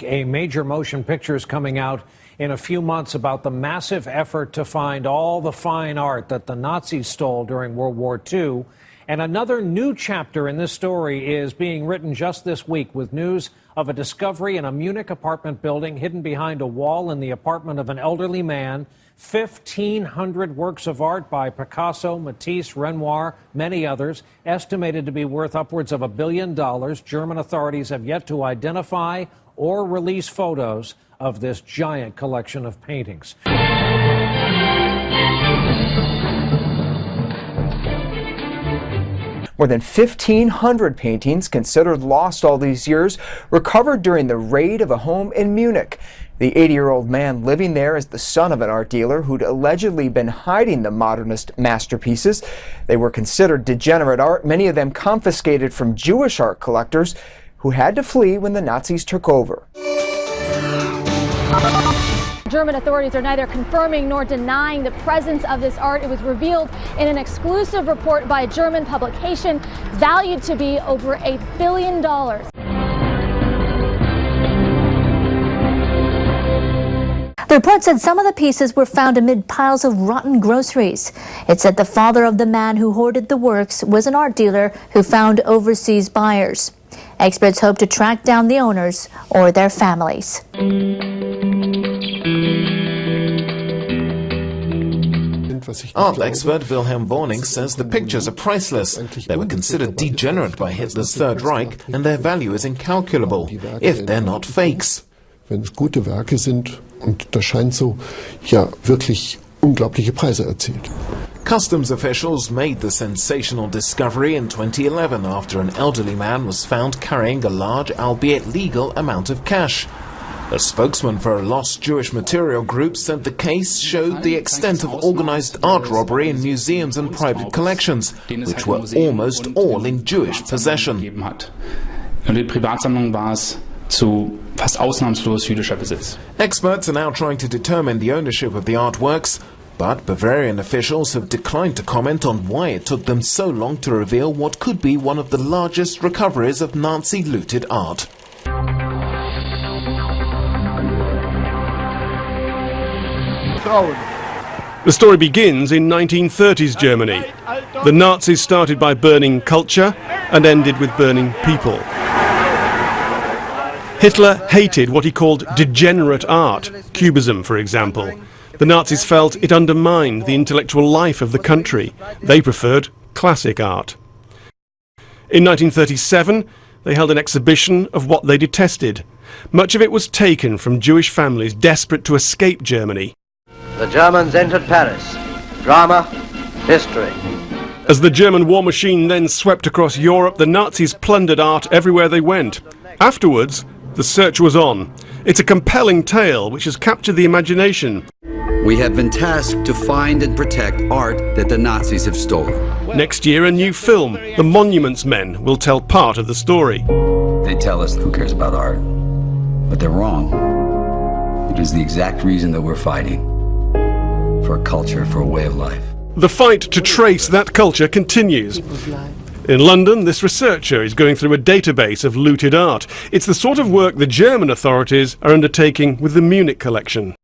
A major motion picture is coming out in a few months about the massive effort to find all the fine art that the Nazis stole during World War II. And another new chapter in this story is being written just this week with news of a discovery in a Munich apartment building hidden behind a wall in the apartment of an elderly man. 1,500 works of art by Picasso, Matisse, Renoir, many others, estimated to be worth upwards of $1 billion. German authorities have yet to identify or release photos of this giant collection of paintings. More than 1,500 paintings, considered lost all these years, recovered during the raid of a home in Munich. The 80-year-old man living there is the son of an art dealer who'd allegedly been hiding the modernist masterpieces. They were considered degenerate art, many of them confiscated from Jewish art collectors who had to flee when the Nazis took over. German authorities are neither confirming nor denying the presence of this art. It was revealed in an exclusive report by a German publication valued to be over $1 billion. The report said some of the pieces were found amid piles of rotten groceries. It said the father of the man who hoarded the works was an art dealer who found overseas buyers. Experts hope to track down the owners or their families. Art expert Wilhelm Borning says the pictures are priceless. They were considered degenerate by Hitler's Third Reich, and their value is incalculable if they're not fakes. Wenn es gute Werke sind und das scheint so, ja, wirklich unglaubliche Preise erzielt. Customs officials made the sensational discovery in 2011 after an elderly man was found carrying a large, albeit legal, amount of cash. A spokesman for a lost Jewish material group said the case showed the extent of organized art robbery in museums and private collections, which were almost all in Jewish possession. Zu fast ausnahmslos jüdischer Besitz. Experts are now trying to determine the ownership of the artworks, but Bavarian officials have declined to comment on why it took them so long to reveal what could be one of the largest recoveries of Nazi-looted art. The story begins in 1930s Germany. The Nazis started by burning culture and ended with burning people. Hitler hated what he called degenerate art, Cubism for example. The Nazis felt it undermined the intellectual life of the country. They preferred classic art. In 1937, they held an exhibition of what they detested. Much of it was taken from Jewish families desperate to escape Germany. The Germans entered Paris. Drama, history. As the German war machine then swept across Europe, the Nazis plundered art everywhere they went. Afterwards, the search was on. It's a compelling tale which has captured the imagination. We have been tasked to find and protect art that the Nazis have stolen. Next year, a new film, The Monuments Men, will tell part of the story. They tell us who cares about art, but they're wrong. It is the exact reason that we're fighting. For a culture, for a way of life. The fight to trace that culture continues. In London, this researcher is going through a database of looted art. It's the sort of work the German authorities are undertaking with the Munich collection.